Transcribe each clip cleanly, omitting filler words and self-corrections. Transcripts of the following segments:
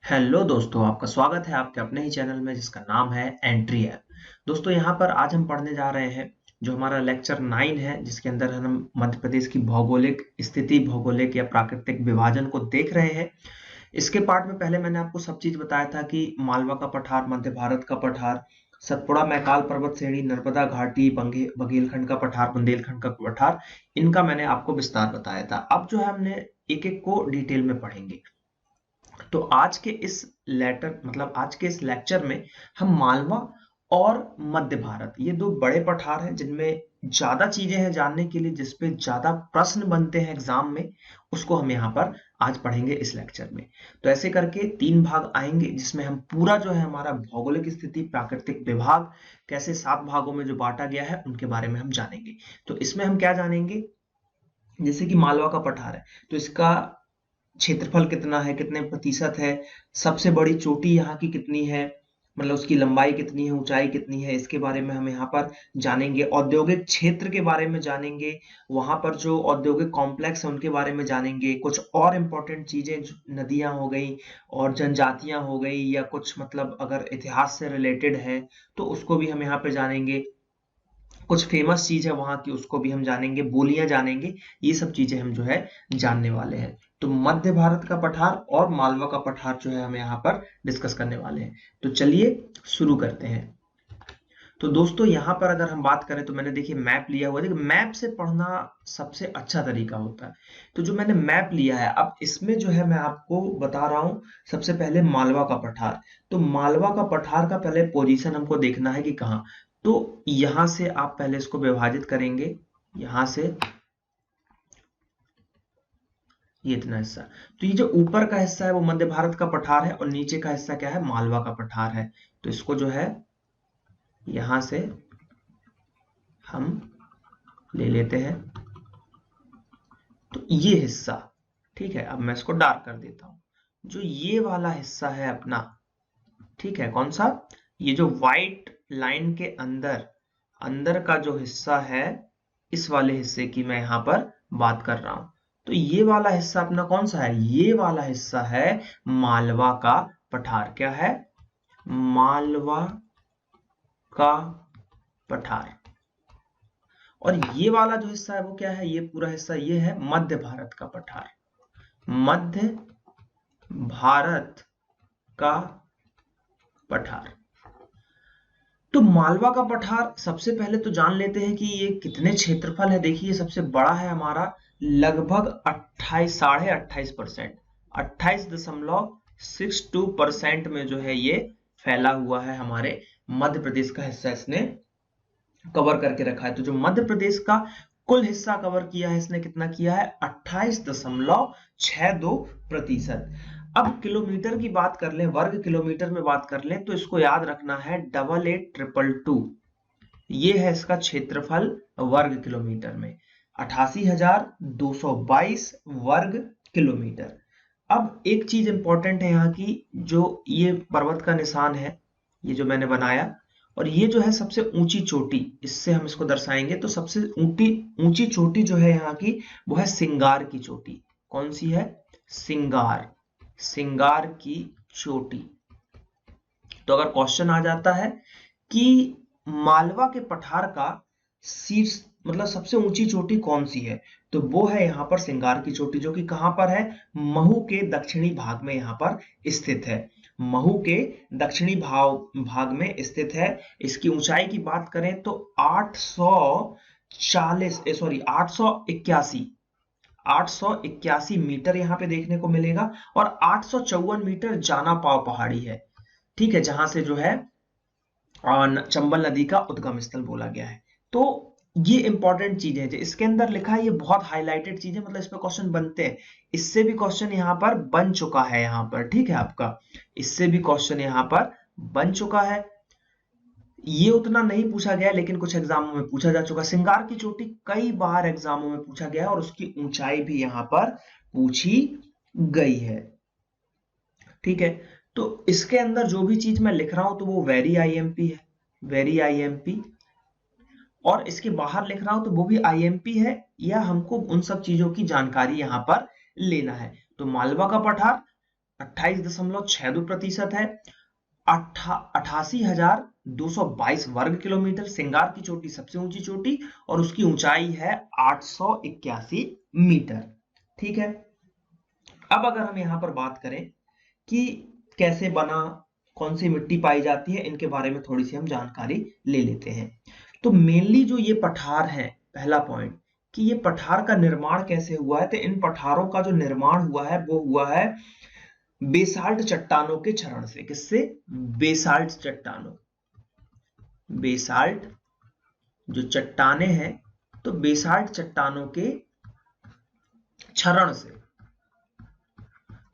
Hello दोस्तों, आपका स्वागत है आपके अपने ही चैनल में जिसका नाम है एंट्री ऐप। दोस्तों, यहाँ पर आज हम पढ़ने जा रहे हैं जो हमारा लेक्चर 9 है, जिसके अंदर हम मध्य प्रदेश की भौगोलिक स्थिति, भौगोलिक या प्राकृतिक विभाजन को देख रहे हैं। इसके पार्ट में पहले मैंने आपको सब चीज बताया था कि मालवा का पठार, मध्य भारत का पठार, सतपुड़ा मैकाल पर्वत श्रेणी, नर्मदा घाटी, बघेलखंड का पठार, बुंदेलखंड का पठार, इनका मैंने आपको विस्तार बताया था। अब जो है हमने एक एक को डिटेल में पढ़ेंगे। तो आज के इस लेक्चर में हम मालवा और मध्य भारत, ये दो बड़े पठार हैं जिनमें ज्यादा चीजें हैं जानने के लिए, जिसपे ज्यादा प्रश्न बनते हैं एग्जाम में, उसको हम यहाँ पर आज पढ़ेंगे इस लेक्चर में। तो ऐसे करके 3 भाग आएंगे जिसमें हम पूरा जो है हमारा भौगोलिक स्थिति, प्राकृतिक विभाग कैसे 7 भागों में जो बांटा गया है उनके बारे में हम जानेंगे। तो इसमें हम क्या जानेंगे, जैसे कि मालवा का पठार है तो इसका क्षेत्रफल कितना है, कितने प्रतिशत है, सबसे बड़ी चोटी यहाँ की कितनी है, मतलब उसकी लंबाई कितनी है, ऊंचाई कितनी है, इसके बारे में हम यहाँ पर जानेंगे। औद्योगिक क्षेत्र के बारे में जानेंगे, वहां पर जो औद्योगिक कॉम्प्लेक्स है उनके बारे में जानेंगे। कुछ और इम्पोर्टेंट चीजें, नदियां हो गई और जनजातियां हो गई, या कुछ मतलब अगर इतिहास से रिलेटेड है तो उसको भी हम यहाँ पे जानेंगे। कुछ फेमस चीज है वहां की उसको भी हम जानेंगे, बोलियां जानेंगे। ये सब चीजें हम जो है जानने वाले हैं। तो मध्य भारत का पठार और मालवा का पठार जो है हम यहाँ पर डिस्कस करने वाले हैं। तो चलिए शुरू करते हैं। तो दोस्तों, यहाँ पर अगर हम बात करें तो मैंने देखिए मैप लिया हुआ है। देखिए मैप से पढ़ना सबसे अच्छा तरीका होता है। तो जो मैंने मैप लिया है, अब इसमें जो है मैं आपको बता रहा हूँ। सबसे पहले मालवा का पठार। तो मालवा का पठार का पहले पोजीशन हमको देखना है कि कहाँ। तो यहां से आप पहले इसको विभाजित करेंगे, यहां से ये इतना हिस्सा। तो ये जो ऊपर का हिस्सा है वो मध्य भारत का पठार है और नीचे का हिस्सा क्या है, मालवा का पठार है। तो इसको जो है यहां से हम ले लेते हैं। तो ये हिस्सा ठीक है। अब मैं इसको डार्क कर देता हूं। जो ये वाला हिस्सा है अपना, ठीक है, कौन सा, ये जो व्हाइट लाइन के अंदर अंदर का जो हिस्सा है, इस वाले हिस्से की मैं यहां पर बात कर रहा हूं। तो ये वाला हिस्सा अपना कौन सा है, ये वाला हिस्सा है मालवा का पठार। क्या है, मालवा का पठार। और ये वाला जो हिस्सा है वो क्या है, ये पूरा हिस्सा ये है मध्य भारत का पठार। मध्य भारत का पठार। तो मालवा का पठार सबसे पहले तो जान लेते हैं कि ये कितने क्षेत्रफल है। देखिए सबसे बड़ा है हमारा, लगभग 28, 28.5%, 28.62% में जो है ये फैला हुआ है। हमारे मध्य प्रदेश का हिस्सा इसने कवर करके रखा है। तो जो मध्य प्रदेश का कुल हिस्सा कवर किया है इसने, कितना किया है, 28.62%। अब किलोमीटर की बात कर लें, वर्ग किलोमीटर में बात कर लें, तो इसको याद रखना है 88,222। ये है इसका क्षेत्रफल वर्ग किलोमीटर में, 88,222 वर्ग किलोमीटर। अब एक चीज इंपॉर्टेंट है यहाँ की, जो ये पर्वत का निशान है, ये जो मैंने बनाया, और ये जो है सबसे ऊंची चोटी, इससे हम इसको दर्शाएंगे। तो सबसे ऊंची ऊंची चोटी जो है यहाँ की, वो है सिंगार की चोटी। कौन सी है, सिंगार, सिंगार की चोटी। तो अगर क्वेश्चन आ जाता है कि मालवा के पठार का शीर्ष मतलब सबसे ऊंची चोटी कौन सी है, तो वो है यहाँ पर सिंगार की चोटी, जो कि कहां पर है, महू के दक्षिणी भाग में यहाँ पर स्थित है। महू के दक्षिणी भाग में स्थित है। इसकी ऊंचाई की बात करें तो 881 मीटर यहाँ पे देखने को मिलेगा, और 854 मीटर जाना पाव पहाड़ी है। ठीक है, जहां से जो है चंबल नदी का उद्गम स्थल बोला गया है। तो ये इंपॉर्टेंट चीज है जो इसके अंदर लिखा है, ये बहुत हाईलाइटेड चीज है, मतलब इस पे क्वेश्चन बनते हैं। इससे भी क्वेश्चन यहाँ पर बन चुका है यहाँ पर, ठीक है आपका, इससे भी क्वेश्चन यहाँ पर बन चुका है। ये उतना नहीं पूछा गया लेकिन कुछ एग्जामों में पूछा जा चुका। सिंगार की चोटी कई बार एग्जामों में पूछा गया और उसकी ऊंचाई भी यहाँ पर पूछी गई है। ठीक है, तो इसके अंदर जो भी चीज मैं लिख रहा हूं तो वो वेरी आईएमपी है, वेरी आईएमपी। और इसके बाहर लिख रहा हूं तो वो भी आईएमपी है, या हमको उन सब चीजों की जानकारी यहां पर लेना है। तो मालवा का पठार 28.62% है। 88,222 वर्ग किलोमीटर। सिंगार की चोटी सबसे ऊंची चोटी और उसकी ऊंचाई है 881 मीटर। ठीक है, अब अगर हम यहां पर बात करें कि कैसे बना, कौन सी मिट्टी पाई जाती है, इनके बारे में थोड़ी सी हम जानकारी ले लेते हैं। तो मेनली जो ये पठार है, पहला पॉइंट कि ये पठार का निर्माण कैसे हुआ है, तो इन पठारों का जो निर्माण हुआ है वो हुआ है बेसाल्ट चट्टानों के क्षरण से। किससे? बेसाल्ट चट्टानों। बेसाल्ट जो चट्टाने हैं, तो बेसाल्ट चट्टानों के क्षरण से,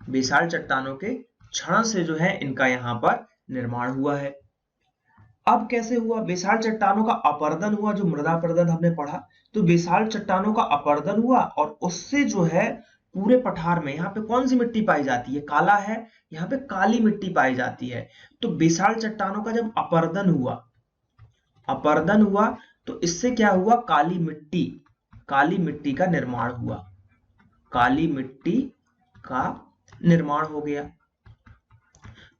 बेसाल्ट चट्टानों के क्षरण से जो है इनका यहां पर निर्माण हुआ है। अब कैसे हुआ? बेसाल्ट चट्टानों का अपर्दन हुआ, जो मृदा अपर्दन हमने पढ़ा, तो बेसाल्ट चट्टानों का अपर्दन हुआ और उससे जो है पूरे पठार में यहाँ पे कौन सी मिट्टी पाई जाती है? काला है, यहाँ पे काली मिट्टी पाई जाती है। तो बेसाल्ट चट्टानों का जब अपर्दन हुआ तो इससे क्या हुआ? काली मिट्टी का निर्माण हुआ, काली मिट्टी का निर्माण हो गया।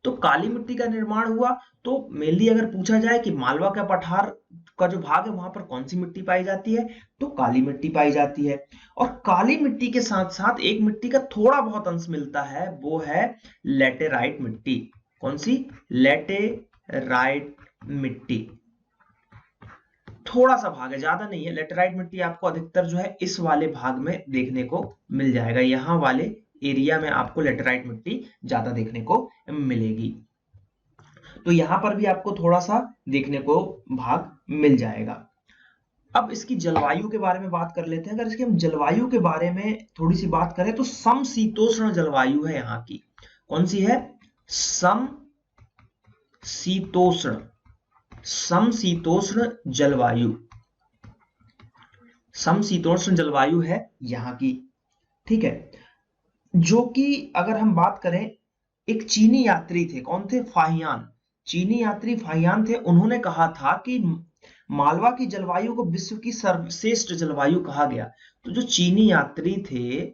तो काली मिट्टी का निर्माण हुआ, तो मेनली अगर पूछा जाए कि मालवा का पठार का जो भाग है वहां पर कौन सी मिट्टी पाई जाती है, तो काली मिट्टी पाई जाती है। और काली मिट्टी के साथ साथ एक मिट्टी का थोड़ा बहुत अंश मिलता है, वो है लेटेराइट मिट्टी। कौन सी? लेटेराइट मिट्टी। थोड़ा सा भाग है, ज्यादा नहीं है। लेटेराइट मिट्टी आपको अधिकतर जो है इस वाले भाग में देखने को मिल जाएगा, यहाँ वाले एरिया में आपको लेटेराइट मिट्टी ज्यादा देखने को मिलेगी। तो यहां पर भी आपको थोड़ा सा देखने को भाग मिल जाएगा। अब इसकी जलवायु के बारे में बात कर लेते हैं। अगर इसकी हम जलवायु के बारे में थोड़ी सी बात करें तो समशीतोष्ण जलवायु है यहाँ की। कौन सी है? समशीतोष्ण, समशीतोष्ण जलवायु, समशीतोष्ण जलवायु है यहाँ की। ठीक है, जो कि अगर हम बात करें, एक चीनी यात्री थे, कौन थे? फाहियान। चीनी यात्री फाहियान थे। उन्होंने कहा था कि मालवा की जलवायु को विश्व की सर्वश्रेष्ठ जलवायु कहा गया। तो जो चीनी यात्री थे,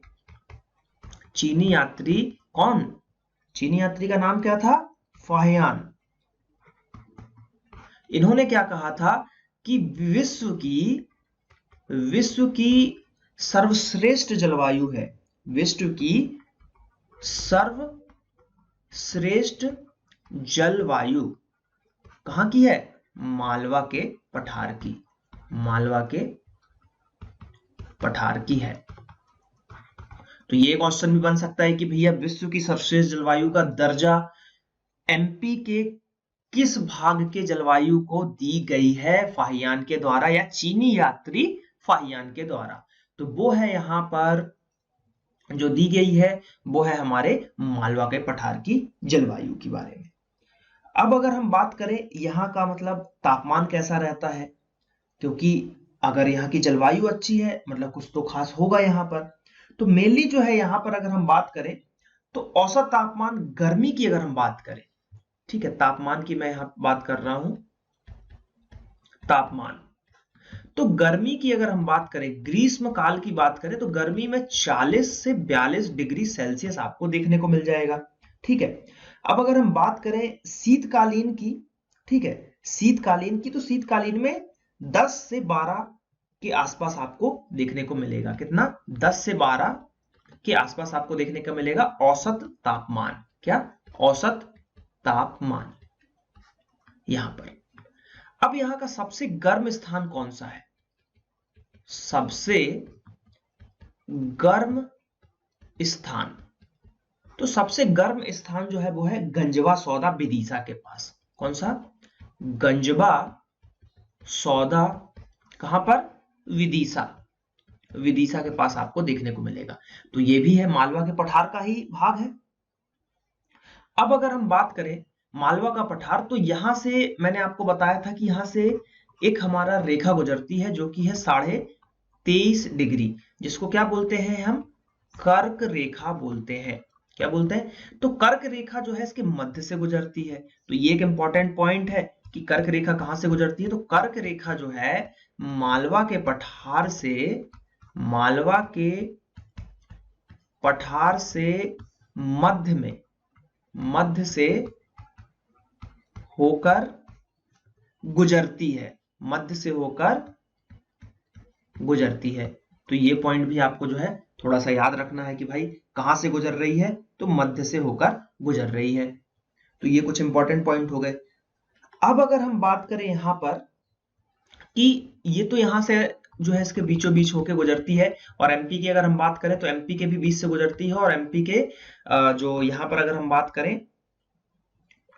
चीनी यात्री कौन? चीनी यात्री का नाम क्या था? फाहियान। इन्होंने क्या कहा था कि विश्व की सर्वश्रेष्ठ जलवायु है, विश्व की सर्वश्रेष्ठ जलवायु कहां की है? मालवा के पठार की, मालवा के पठार की है। तो ये क्वेश्चन भी बन सकता है कि भैया विश्व की सर्वश्रेष्ठ जलवायु का दर्जा एमपी के किस भाग के जलवायु को दी गई है? फाहियान के द्वारा या चीनी यात्री फाहियान के द्वारा। तो वो है यहां पर जो दी गई है, वो है हमारे मालवा के पठार की जलवायु के बारे में। अब अगर हम बात करें यहाँ का मतलब तापमान कैसा रहता है, क्योंकि अगर यहाँ की जलवायु अच्छी है मतलब कुछ तो खास होगा यहाँ पर। तो मेनली जो है यहाँ पर अगर हम बात करें तो औसत तापमान, गर्मी की अगर हम बात करें, ठीक है, तापमान की मैं यहाँ बात कर रहा हूं, तापमान। तो गर्मी की अगर हम बात करें, ग्रीष्म काल की बात करें, तो गर्मी में 40 से 42 डिग्री सेल्सियस आपको देखने को मिल जाएगा। ठीक है, अब अगर हम बात करें शीतकालीन की, ठीक है, शीतकालीन की, तो शीतकालीन में 10 से 12 के आसपास आपको देखने को मिलेगा। कितना? 10 से 12 के आसपास आपको देखने को मिलेगा औसत तापमान। क्या? औसत तापमान यहां पर। अब यहां का सबसे गर्म स्थान कौन सा है? सबसे गर्म स्थान, तो सबसे गर्म स्थान जो है वो है गंजवा सौदा विदिशा के पास। कौन सा? गंजवा सौदा, कहां पर? विदिशा, विदिशा के पास आपको देखने को मिलेगा। तो ये भी है मालवा के पठार का ही भाग है। अब अगर हम बात करें मालवा का पठार, तो यहां से मैंने आपको बताया था कि यहां से एक हमारा रेखा गुजरती है जो कि है 23.5 डिग्री, जिसको क्या बोलते हैं हम? कर्क रेखा बोलते हैं। क्या बोलते हैं? तो कर्क रेखा जो है इसके मध्य से गुजरती है। तो ये एक इंपॉर्टेंट पॉइंट है कि कर्क रेखा कहां से गुजरती है। तो कर्क रेखा जो है मालवा के पठार से, मालवा के पठार से मध्य में, मध्य से होकर गुजरती है, मध्य से होकर गुजरती है। तो ये पॉइंट भी आपको जो है थोड़ा सा याद रखना है कि भाई कहां से गुजर रही है, तो मध्य से होकर गुजर रही है। तो ये कुछ इंपॉर्टेंट पॉइंट हो गए। अब अगर हम बात करें यहां पर कि ये तो यहां से जो है इसके बीचों बीच होके गुजरती है, और एमपी की अगर हम बात करें तो एमपी के भी बीच से गुजरती है, और एमपी के जो यहाँ पर अगर हम बात करें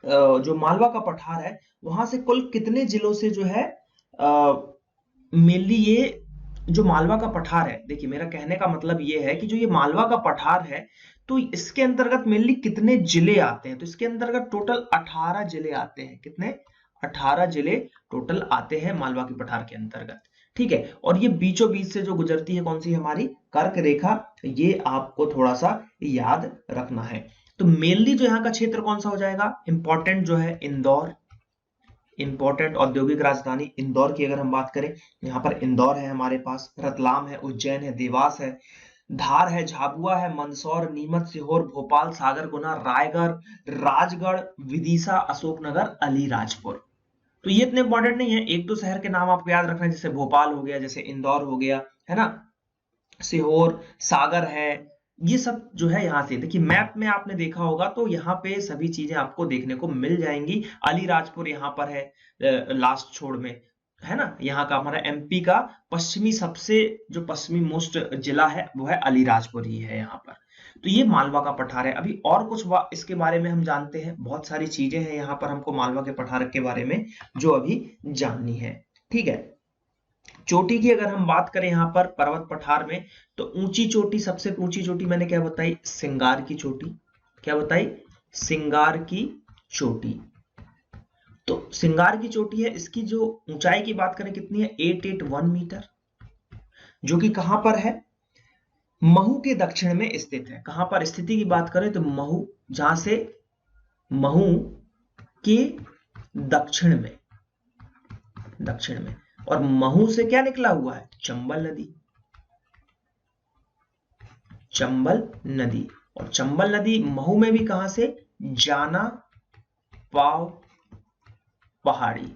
जो मालवा का पठार है वहां से कुल कितने जिलों से जो है मेनली ये जो मालवा का पठार है, देखिए मेरा कहने का मतलब ये है कि जो ये मालवा का पठार है तो इसके अंतर्गत मेनली कितने जिले आते हैं, तो इसके अंतर्गत टोटल 18 जिले आते हैं। कितने? 18 जिले टोटल आते हैं मालवा के पठार के अंतर्गत। ठीक है, और ये बीचों बीच से जो गुजरती है कौन सी हमारी कर्क रेखा, ये आपको थोड़ा सा याद रखना है। तो मेनली जो यहाँ का क्षेत्र कौन सा हो जाएगा, इंपॉर्टेंट जो है इंदौर, इंपॉर्टेंट औद्योगिक राजधानी इंदौर की अगर हम बात करें, यहाँ पर इंदौर है हमारे पास, रतलाम है, उज्जैन है, देवास है, धार है, झाबुआ है, मंदसौर, नीमच, सीहोर, भोपाल, सागर, गुना, रायगढ़, राजगढ़, विदिशा, अशोकनगर, अलीराजपुर। तो ये इतने इंपॉर्टेंट नहीं है, एक दो शहर के नाम आपको याद रखना है, जैसे भोपाल हो गया, जैसे इंदौर हो गया, है ना, सीहोर, सागर है, ये सब जो है यहाँ से देखिए मैप में आपने देखा होगा तो यहाँ पे सभी चीजें आपको देखने को मिल जाएंगी। अलीराजपुर यहाँ पर है लास्ट छोड़ में, है ना, यहाँ का हमारा एमपी का पश्चिमी सबसे जो पश्चिमी मोस्ट जिला है वो है अलीराजपुर ही है यहाँ पर। तो ये मालवा का पठार है। अभी और कुछ इसके बारे में हम जानते हैं, बहुत सारी चीजें हैं यहाँ पर हमको मालवा के पठार के बारे में जो अभी जाननी है। ठीक है, चोटी की अगर हम बात करें यहाँ पर पर्वत पठार में, तो ऊंची चोटी, सबसे ऊंची चोटी मैंने क्या बताई, सिंगार की चोटी। क्या बताई? सिंगार की चोटी। तो सिंगार की चोटी है, इसकी जो ऊंचाई की बात करें कितनी है, 881 मीटर, जो कि कहां पर है, महू के दक्षिण में स्थित है। कहां पर स्थिति की बात करें तो महू, जहां से महू के दक्षिण में, दक्षिण में, और महू से क्या निकला हुआ है, चंबल नदी, चंबल नदी। और चंबल नदी महू में भी कहां से, जाना पाव पहाड़ी,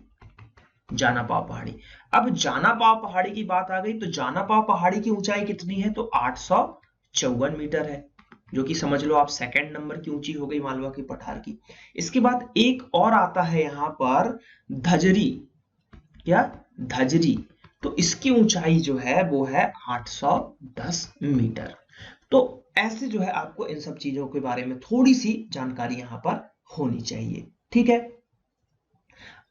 जाना पाव पहाड़ी। अब जाना पाव पहाड़ी की बात आ गई तो जाना पाव पहाड़ी की ऊंचाई कितनी है, तो 854 मीटर है, जो कि समझ लो आप सेकंड नंबर की ऊंची हो गई मालवा की पठार की। इसके बाद एक और आता है यहां पर धजरी, क्या, धजरी, तो इसकी ऊंचाई जो है वो है 810 मीटर। तो ऐसे जो है आपको इन सब चीजों के बारे में थोड़ी सी जानकारी यहां पर होनी चाहिए। ठीक है,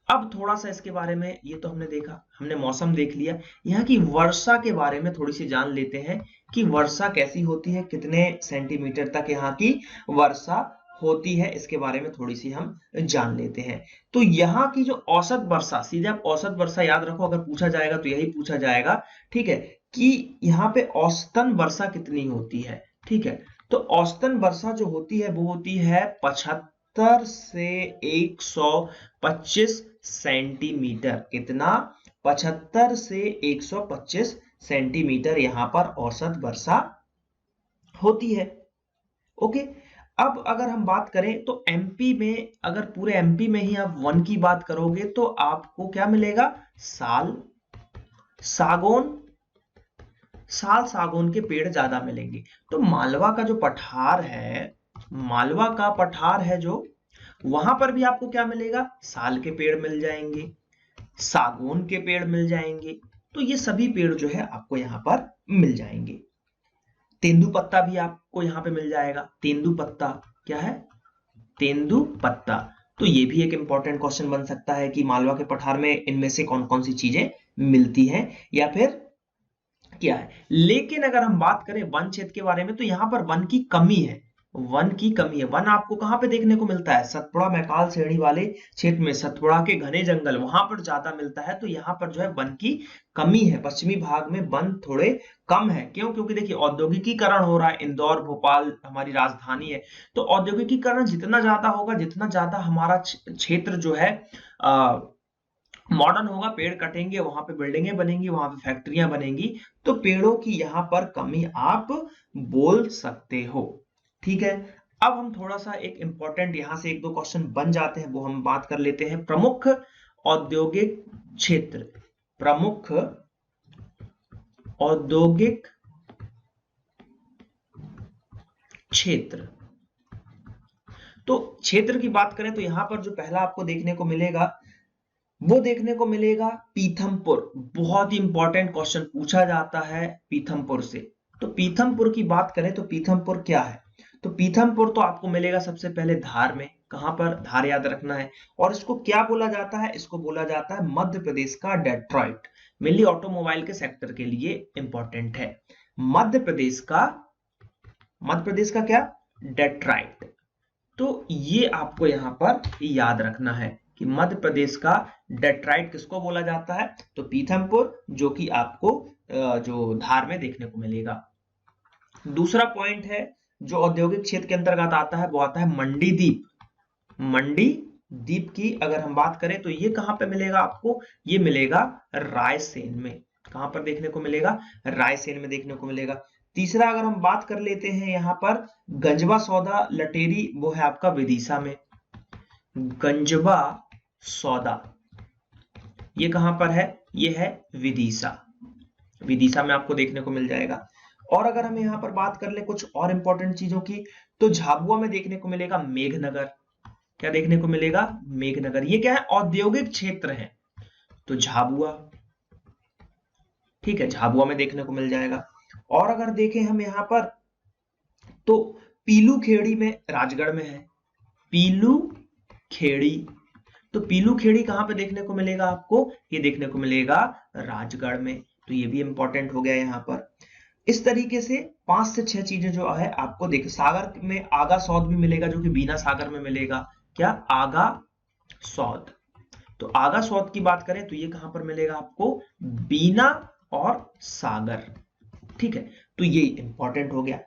अब थोड़ा सा इसके बारे में, ये तो हमने देखा, हमने मौसम देख लिया, यहाँ की वर्षा के बारे में थोड़ी सी जान लेते हैं कि वर्षा कैसी होती है, कितने सेंटीमीटर तक यहाँ की वर्षा होती है, इसके बारे में थोड़ी सी हम जान लेते हैं। तो यहाँ की जो औसत वर्षा, सीधे आप औसत वर्षा याद रखो, अगर पूछा जाएगा तो यही पूछा जाएगा, ठीक है, कि यहाँ पे औसतन वर्षा कितनी होती है। ठीक है, तो औसतन वर्षा जो होती है वो होती है 75 से 125 सेंटीमीटर। कितना? 75 से 125 सेंटीमीटर यहाँ पर औसत वर्षा होती है। ओके, अब अगर हम बात करें तो एमपी में, अगर पूरे एमपी में ही आप वन की बात करोगे तो आपको क्या मिलेगा, साल सागौन, साल सागौन के पेड़ ज्यादा मिलेंगे। तो मालवा का जो पठार है, मालवा का पठार है जो, वहां पर भी आपको क्या मिलेगा, साल के पेड़ मिल जाएंगे, सागौन के पेड़ मिल जाएंगे। तो ये सभी पेड़ जो है आपको यहाँ पर मिल जाएंगे। तेंदुपत्ता भी आपको यहाँ पे मिल जाएगा। तेंदुपत्ता क्या है, तेंदुपत्ता। तो ये भी एक इंपॉर्टेंट क्वेश्चन बन सकता है कि मालवा के पठार में इनमें से कौन कौन सी चीजें मिलती हैं या फिर क्या है। लेकिन अगर हम बात करें वन क्षेत्र के बारे में तो यहाँ पर वन की कमी है, वन की कमी है। वन आपको कहां पे देखने को मिलता है, सतपुड़ा मैकाल श्रेणी वाले क्षेत्र में, सतपुड़ा के घने जंगल वहां पर ज्यादा मिलता है। तो यहाँ पर जो है वन की कमी है, पश्चिमी भाग में वन थोड़े कम है। क्यों? क्योंकि देखिए औद्योगिकीकरण हो रहा है, इंदौर भोपाल हमारी राजधानी है, तो औद्योगिकीकरण जितना ज्यादा होगा, जितना ज्यादा हमारा क्षेत्र जो है मॉडर्न होगा, पेड़ कटेंगे, वहां पे बिल्डिंगें बनेंगी, वहां पे फैक्ट्रियां बनेंगी, तो पेड़ों की यहाँ पर कमी आप बोल सकते हो। ठीक है, अब हम थोड़ा सा एक इंपॉर्टेंट यहां से एक दो क्वेश्चन बन जाते हैं, वो हम बात कर लेते हैं। प्रमुख औद्योगिक क्षेत्र, प्रमुख औद्योगिक क्षेत्र। तो क्षेत्र की बात करें तो यहां पर जो पहला आपको देखने को मिलेगा वो देखने को मिलेगा पीथमपुर। बहुत ही इंपॉर्टेंट क्वेश्चन पूछा जाता है पीथमपुर से। तो पीथमपुर की बात करें तो पीथमपुर क्या है? तो पीथमपुर तो आपको मिलेगा सबसे पहले धार में। कहां पर? धार याद रखना है। और इसको क्या बोला जाता है? इसको बोला जाता है मध्य प्रदेश का डेट्रॉइट। मेनली ऑटोमोबाइल के सेक्टर के लिए इंपॉर्टेंट है। मध्य प्रदेश का क्या? डेट्रॉइट। तो ये आपको यहां पर याद रखना है कि मध्य प्रदेश का डेट्राइट किसको बोला जाता है? तो पीथमपुर, जो कि आपको जो धार में देखने को मिलेगा। दूसरा पॉइंट है जो औद्योगिक क्षेत्र के अंतर्गत आता है वो आता है मंडीदीप। मंडीदीप की अगर हम बात करें तो ये कहां पे मिलेगा आपको? ये मिलेगा रायसेन में। कहां पर देखने को मिलेगा? रायसेन में देखने को मिलेगा। तीसरा अगर हम बात कर लेते हैं यहां पर गंजवा सौदा लटेरी, वो है आपका विदिशा में। गंजवा सौदा ये कहां पर है? ये है विदिशा। विदिशा में आपको देखने को मिल जाएगा। और अगर हम यहां पर बात कर ले कुछ और इंपॉर्टेंट चीजों की तो झाबुआ में देखने को मिलेगा मेघनगर। क्या देखने को मिलेगा? मेघनगर। ये क्या है? औद्योगिक क्षेत्र है। तो झाबुआ, ठीक है, झाबुआ में देखने को मिल जाएगा। और अगर देखें हम यहां पर तो पीलू खेड़ी में राजगढ़ में है। पीलू खेड़ी, तो पीलू खेड़ी कहां पे देखने को मिलेगा आपको? ये देखने को मिलेगा राजगढ़ में। तो ये भी इंपॉर्टेंट हो गया यहां पर। इस तरीके से 5 से 6 चीजें जो है आपको देख, सागर में आगा सौद भी मिलेगा जो कि बीना सागर में मिलेगा। क्या? आगा सौद। तो आगा सौद की बात करें तो ये कहां पर मिलेगा आपको? बीना और सागर। ठीक है, तो ये इंपॉर्टेंट हो गया।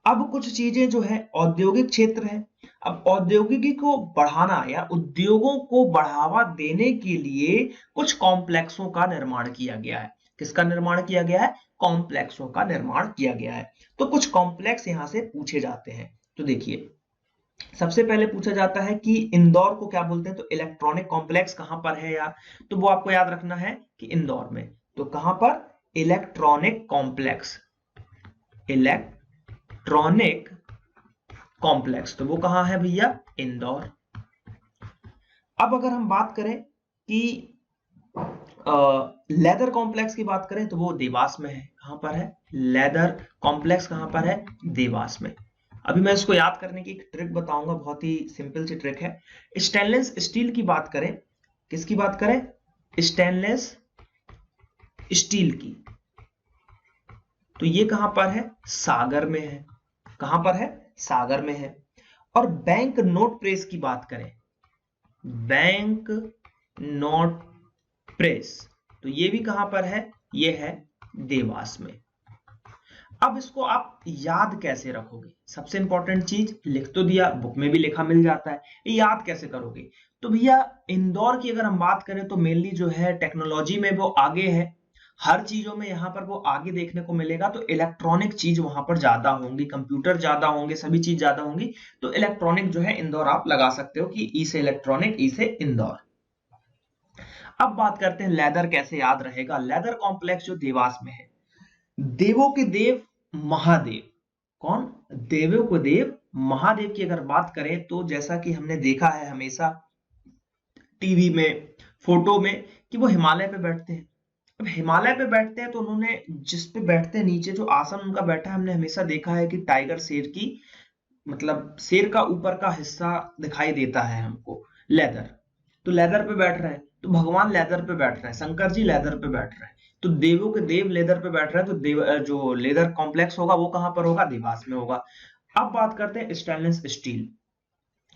अब कुछ चीजें जो है औद्योगिक क्षेत्र है। अब औद्योगिकी को बढ़ाना या उद्योगों को बढ़ावा देने के लिए कुछ कॉम्प्लेक्सों का निर्माण किया गया है। किसका निर्माण किया गया है? कॉम्प्लेक्सों का निर्माण किया गया है। तो कुछ कॉम्प्लेक्स यहां से पूछे जाते हैं। तो देखिए, सबसे पहले पूछा जाता है कि इंदौर को क्या बोलते हैं? तो इलेक्ट्रॉनिक कॉम्प्लेक्स कहां पर है यार? तो वो आपको याद रखना है कि इंदौर में। तो कहां पर? Electronic complex. इलेक्ट्रॉनिक कॉम्प्लेक्स, तो वो कहां है भैया? इंदौर। अब अगर हम बात करें कि लेदर कॉम्प्लेक्स की बात करें तो वो देवास में है। कहां पर है? लेदर कॉम्प्लेक्स कहां पर है? देवास में। अभी मैं इसको याद करने की एक ट्रिक बताऊंगा, बहुत ही सिंपल सी ट्रिक है। स्टेनलेस स्टील की बात करें, किसकी बात करें? स्टेनलेस स्टील की, तो ये कहां पर है? सागर में है। कहां पर है? सागर में है। और बैंक नोट प्रेस की बात करें, बैंक नोट प्रेस, तो ये भी कहां पर है? ये है देवास में। अब इसको आप याद कैसे रखोगे? सबसे इंपॉर्टेंट चीज, लिख तो दिया, बुक में भी लिखा मिल जाता है, ये याद कैसे करोगे? तो भैया इंदौर की अगर हम बात करें तो मेनली जो है टेक्नोलॉजी में वो आगे है। हर चीजों में यहाँ पर वो आगे देखने को मिलेगा। तो इलेक्ट्रॉनिक चीज वहां पर ज्यादा होंगी, कंप्यूटर ज्यादा होंगे, सभी चीज ज्यादा होंगी। तो इलेक्ट्रॉनिक जो है इंदौर आप लगा सकते हो कि ई से इलेक्ट्रॉनिक, ई से इंदौर। अब बात करते हैं लेदर कैसे याद रहेगा। लेदर कॉम्प्लेक्स जो देवास में है, देवों के देव महादेव। कौन? देवों के देव महादेव की अगर बात करें तो जैसा कि हमने देखा है हमेशा टीवी में, फोटो में, कि वो हिमालय पे बैठते हैं। अब हिमालय पे बैठते हैं तो उन्होंने जिस पे बैठते हैं, नीचे जो आसन उनका बैठा है, हमने हमेशा देखा है कि टाइगर, शेर की, मतलब शेर का ऊपर का हिस्सा दिखाई देता है हमको। लेदर, तो लेदर पे बैठ रहे हैं, तो भगवान लेदर पे बैठ रहे हैं, शंकर जी लेदर पे बैठ रहे हैं। तो देवों के देव लेदर पे बैठ रहे हैं, तो देव जो लेदर कॉम्प्लेक्स होगा वो कहां पर होगा? देवास में होगा। अब बात करते हैं स्टेनलेस स्टील।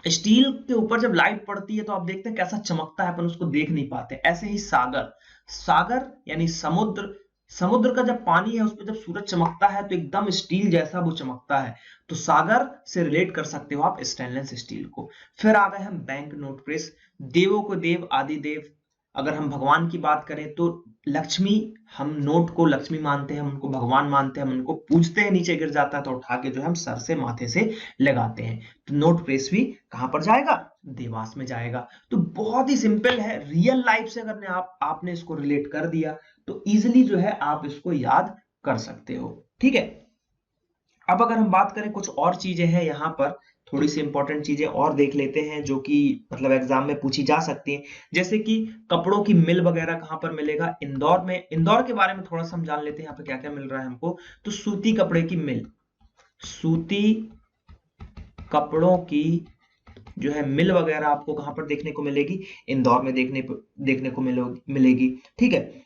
स्टील के ऊपर जब लाइट पड़ती है तो आप देखते हैं कैसा चमकता है, अपन उसको देख नहीं पाते। ऐसे ही सागर, सागर यानी समुद्र, समुद्र का जब पानी है उस पर जब सूरज चमकता है तो एकदम स्टील जैसा वो चमकता है। तो सागर से रिलेट कर सकते हो आप स्टेनलेस स्टील को। फिर आ गए हम बैंक नोट प्रेस। देवों को देव आदिदेव, अगर हम भगवान की बात करें तो लक्ष्मी, हम नोट को लक्ष्मी मानते हैं, हम उनको भगवान मानते हैं, हम उनको पूजते हैं, नीचे गिर जाता है तो उठा के जो है हम सर से माथे से लगाते हैं। तो नोट पृथ्वी कहां पर जाएगा? देवास में जाएगा। तो बहुत ही सिंपल है, रियल लाइफ से अगर आपने इसको रिलेट कर दिया तो इजिली जो है आप इसको याद कर सकते हो। ठीक है, अब अगर हम बात करें कुछ और चीजें हैं यहाँ पर, थोड़ी सी इंपॉर्टेंट चीजें और देख लेते हैं जो कि मतलब एग्जाम में पूछी जा सकती हैं। जैसे कि कपड़ों की मिल वगैरह कहाँ पर मिलेगा? इंदौर में। इंदौर के बारे में थोड़ा सा हम जान लेते हैं यहाँ पे क्या क्या मिल रहा है हमको। तो सूती कपड़े की मिल, सूती कपड़ों की जो है मिल वगैरह आपको कहां पर देखने को मिलेगी? इंदौर में देखने को मिलेगी। ठीक है,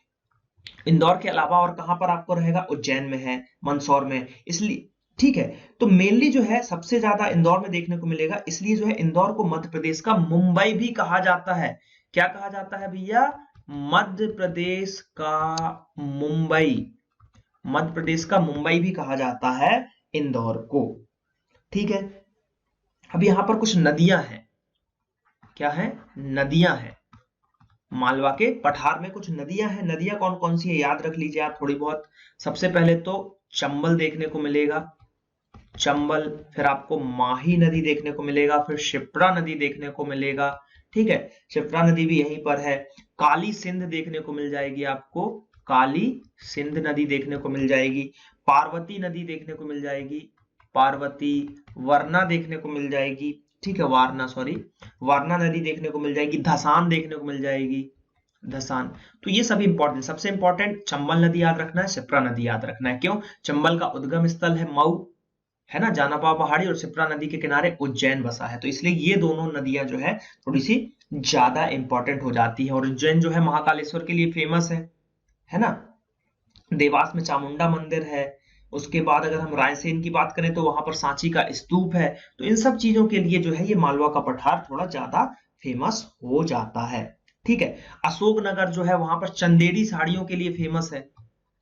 इंदौर के अलावा और कहां पर आपको रहेगा? उज्जैन में है, मंदसौर में, इसलिए ठीक है। तो मेनली जो है सबसे ज्यादा इंदौर में देखने को मिलेगा, इसलिए जो है इंदौर को मध्य प्रदेश का मुंबई भी कहा जाता है। क्या कहा जाता है भैया? मध्य प्रदेश का मुंबई। मध्य प्रदेश का मुंबई भी कहा जाता है इंदौर को। ठीक है, अब यहां पर कुछ नदियां हैं। क्या है? नदियां हैं। मालवा के पठार में कुछ नदियां हैं। नदियां कौन कौन सी है याद रख लीजिए आप थोड़ी बहुत। सबसे पहले तो चंबल देखने को मिलेगा, चंबल। फिर आपको माही नदी देखने को मिलेगा, फिर शिप्रा नदी देखने को मिलेगा। ठीक है, शिप्रा नदी भी यहीं पर है। काली सिंध देखने को मिल जाएगी आपको, काली सिंध नदी देखने को मिल जाएगी। पार्वती नदी देखने को मिल जाएगी, पार्वती। वरना देखने को मिल जाएगी। ठीक है, वारना, सॉरी, वारना नदी देखने को मिल जाएगी। धसान देखने को मिल जाएगी, धसान। तो ये सभी इंपॉर्टेंट, सबसे इंपॉर्टेंट चंबल नदी याद रखना है, शिप्रा नदी याद रखना है। क्यों? चंबल का उद्गम स्थल है मऊ, है ना, जानापा पहाड़ी, और शिप्रा नदी के किनारे उज्जैन बसा है। तो इसलिए ये दोनों नदियां जो है थोड़ी सी ज्यादा इंपॉर्टेंट हो जाती है। और उज्जैन जो है महाकालेश्वर के लिए फेमस है ना। देवास में चामुंडा मंदिर है। उसके बाद अगर हम रायसेन की बात करें तो वहां पर सांची का स्तूप है। तो इन सब चीजों के लिए जो है ये मालवा का पठार थोड़ा ज्यादा फेमस हो जाता है। ठीक है, अशोकनगर जो है वहां पर चंदेरी साड़ियों के लिए फेमस है।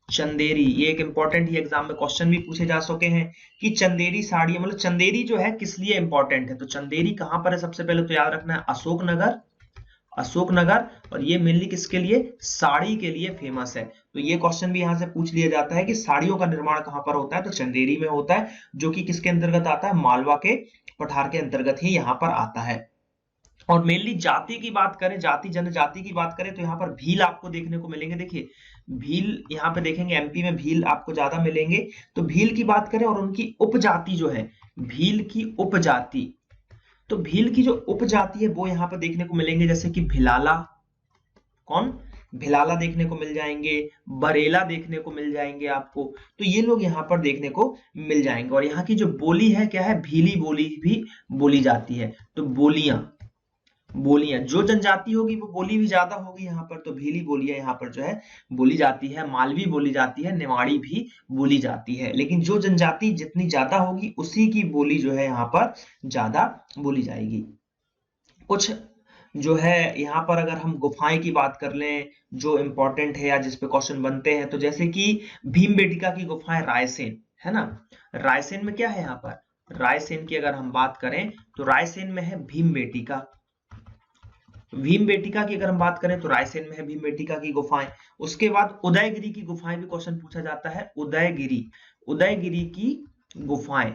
चंदेरी, ये एक इंपॉर्टेंट ही एग्जाम में क्वेश्चन भी पूछे जा सके हैं कि चंदेरी साड़ी, मतलब चंदेरी जो है किस लिए इंपॉर्टेंट है। तो चंदेरी कहां पर है? सबसे पहले तो याद रखना है अशोकनगर, अशोकनगर। और ये मेनली किसके लिए? साड़ी के लिए फेमस है। तो ये क्वेश्चन भी यहां से पूछ लिया जाता है कि साड़ियों का निर्माण कहां पर होता है? तो चंदेरी में होता है, जो कि किसके अंतर्गत आता है? मालवा के पठार के अंतर्गत ही यहां पर आता है। और मेनली जाति की बात करें, जाति जनजाति की बात करें तो यहाँ पर भील आपको देखने को मिलेंगे। देखिए भील यहाँ पे देखेंगे, एमपी में भील आपको ज्यादा मिलेंगे। तो भील की बात करें और उनकी उपजाति जो है, भील की उपजाति, तो भील की जो उपजाति है वो यहाँ पर देखने को मिलेंगे, जैसे कि भिलाला, कौन? भिलाला देखने को मिल जाएंगे, बरेला देखने को मिल जाएंगे आपको। तो ये लोग यहाँ पर देखने को मिल जाएंगे। और यहाँ की जो बोली है क्या है? भीली बोली भी बोली जाती है। तो बोलियां, बोलियां जो जनजाति होगी वो बोली भी ज्यादा होगी यहाँ पर। तो भीली बोलियां यहाँ पर जो है बोली जाती है, मालवी बोली जाती है, नेवाड़ी भी बोली जाती है। लेकिन जो जनजाति जितनी ज्यादा होगी उसी की बोली जो है यहाँ पर ज्यादा बोली जाएगी। कुछ जो है यहाँ पर अगर हम गुफाएं की बात कर लें जो इंपॉर्टेंट है या जिसपे क्वेश्चन बनते हैं, तो जैसे कि भीमबेटका की गुफाएं रायसेन, है ना। रायसेन में क्या है यहाँ पर? रायसेन की अगर हम बात करें तो रायसेन में है भीमबेटका। भीमबेटका की अगर हम बात करें तो रायसेन में है भीमबेटका की गुफाएं। उसके बाद उदयगिरी की गुफाएं भी क्वेश्चन पूछा जाता है। उदयगिरी, उदयगिरी की गुफाएं,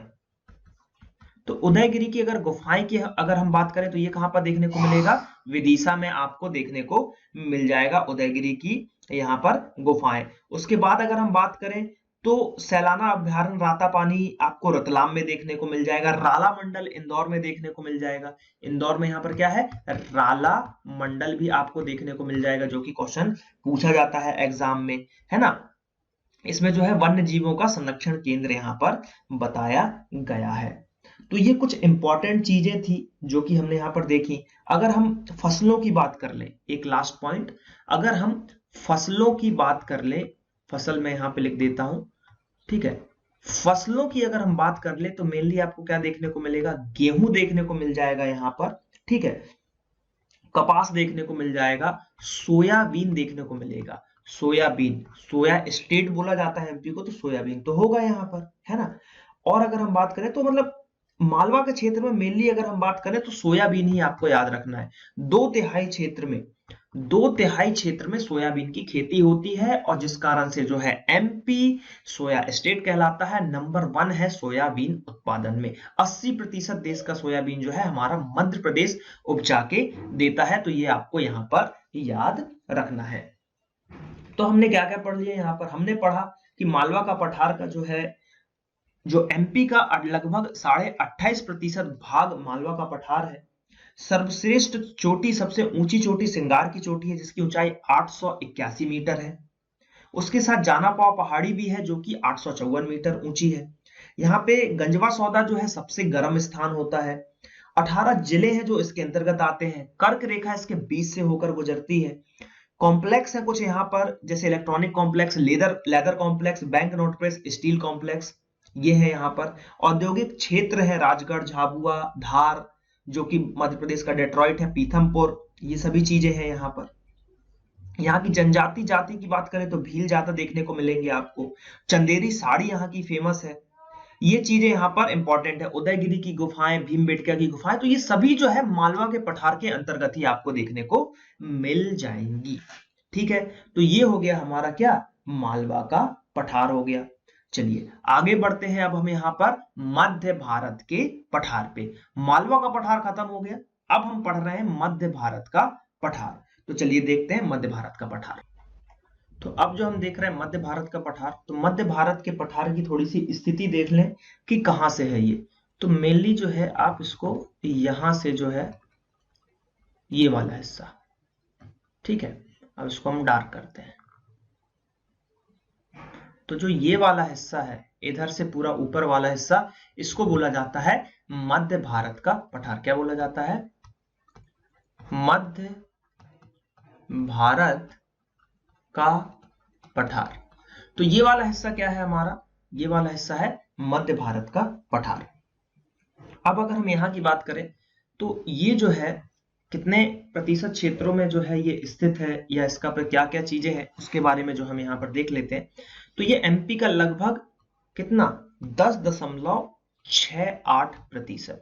तो उदयगिरी की अगर गुफाएं की अगर हम बात करें तो ये कहां पर देखने को मिलेगा? विदिशा में आपको देखने को मिल जाएगा उदयगिरी की यहाँ पर गुफाएं। उसके बाद अगर हम बात करें तो सैलाना अभ्यारण्य रातापानी आपको रतलाम में देखने को मिल जाएगा। राला मंडल इंदौर में देखने को मिल जाएगा। इंदौर में यहाँ पर क्या है? राला मंडल भी आपको देखने को मिल जाएगा, जो कि क्वेश्चन पूछा जाता है एग्जाम में, है ना। इसमें जो है वन्य जीवों का संरक्षण केंद्र यहाँ पर बताया गया है। तो ये कुछ इंपॉर्टेंट चीजें थी जो कि हमने यहाँ पर देखी। अगर हम फसलों की बात कर लें, एक लास्ट पॉइंट, अगर हम फसलों की बात कर लें, फसल मैं यहाँ पे लिख देता हूं, ठीक है। फसलों की अगर हम बात कर ले तो मेनली आपको क्या देखने को मिलेगा? गेहूं देखने को मिल जाएगा यहाँ पर, ठीक है। कपास देखने को मिल जाएगा, सोयाबीन देखने को मिलेगा। सोयाबीन, सोया स्टेट बोला जाता है एमपी को, तो सोयाबीन तो होगा यहाँ पर, है ना। और अगर हम बात करें तो मतलब मालवा के क्षेत्र में मेनली अगर हम बात करें तो सोयाबीन ही आपको याद रखना है। 2/3 क्षेत्र में 2/3 क्षेत्र में सोयाबीन की खेती होती है और जिस कारण से जो है एमपी सोया स्टेट कहलाता है। नंबर 1 है सोयाबीन उत्पादन में। 80% देश का सोयाबीन जो है हमारा मध्य प्रदेश उपजा के देता है। तो ये आपको यहाँ पर याद रखना है। तो हमने क्या क्या पढ़ लिया यहाँ पर? हमने पढ़ा कि मालवा का पठार का जो एमपी का लगभग 28.5% भाग मालवा का पठार है। सर्वश्रेष्ठ चोटी, सबसे ऊंची चोटी सिंगार की चोटी है जिसकी ऊंचाई 881 मीटर है। उसके साथ जानापाव पहाड़ी भी है जो कि 854 मीटर ऊंची है। यहाँ पे गंजवा सौदा जो है सबसे गर्म स्थान होता है। 18 जिले हैं जो इसके अंतर्गत आते हैं। कर्क रेखा इसके बीच से होकर गुजरती है। कॉम्प्लेक्स है कुछ यहाँ पर, जैसे electronic complex, leather complex, bank note press, steel complex, ये है यहाँ पर। औद्योगिक क्षेत्र है राजगढ़, झाबुआ, धार, जो कि मध्य प्रदेश का डेट्रॉइट है, पीथमपुर, ये सभी चीजें हैं यहाँ पर। यहाँ की जनजाति जाति की बात करें तो भील ज्यादा देखने को मिलेंगे आपको। चंदेरी साड़ी यहाँ की फेमस है। ये चीजें यहाँ पर इंपॉर्टेंट है। उदयगिरी की गुफाएं, भीमबेटका की गुफाएं, तो ये सभी जो है मालवा के पठार के अंतर्गत ही आपको देखने को मिल जाएंगी। ठीक है, तो ये हो गया हमारा क्या, मालवा का पठार हो गया। चलिए आगे बढ़ते हैं। अब हम यहाँ पर मध्य भारत के पठार पे, मालवा का पठार खत्म हो गया, अब हम पढ़ रहे हैं मध्य भारत का पठार। तो चलिए देखते हैं मध्य भारत का पठार। तो अब जो हम देख रहे हैं मध्य भारत का पठार, तो मध्य भारत के पठार की थोड़ी सी स्थिति देख लें कि कहां से है ये। तो मेनली जो है आप इसको यहां से जो है ये वाला हिस्सा, ठीक है, अब इसको हम डार्क करते हैं। तो जो ये वाला हिस्सा है, इधर से पूरा ऊपर वाला हिस्सा, इसको बोला जाता है मध्य भारत का पठार। क्या बोला जाता है? मध्य भारत का पठार। तो ये वाला हिस्सा क्या है हमारा? ये वाला हिस्सा है मध्य भारत का पठार। अब अगर हम यहाँ की बात करें तो ये जो है कितने प्रतिशत क्षेत्रों में जो है ये स्थित है, या इसका पर क्या क्या चीजें हैं उसके बारे में जो हम यहाँ पर देख लेते हैं। तो ये एमपी का लगभग कितना 10.68%।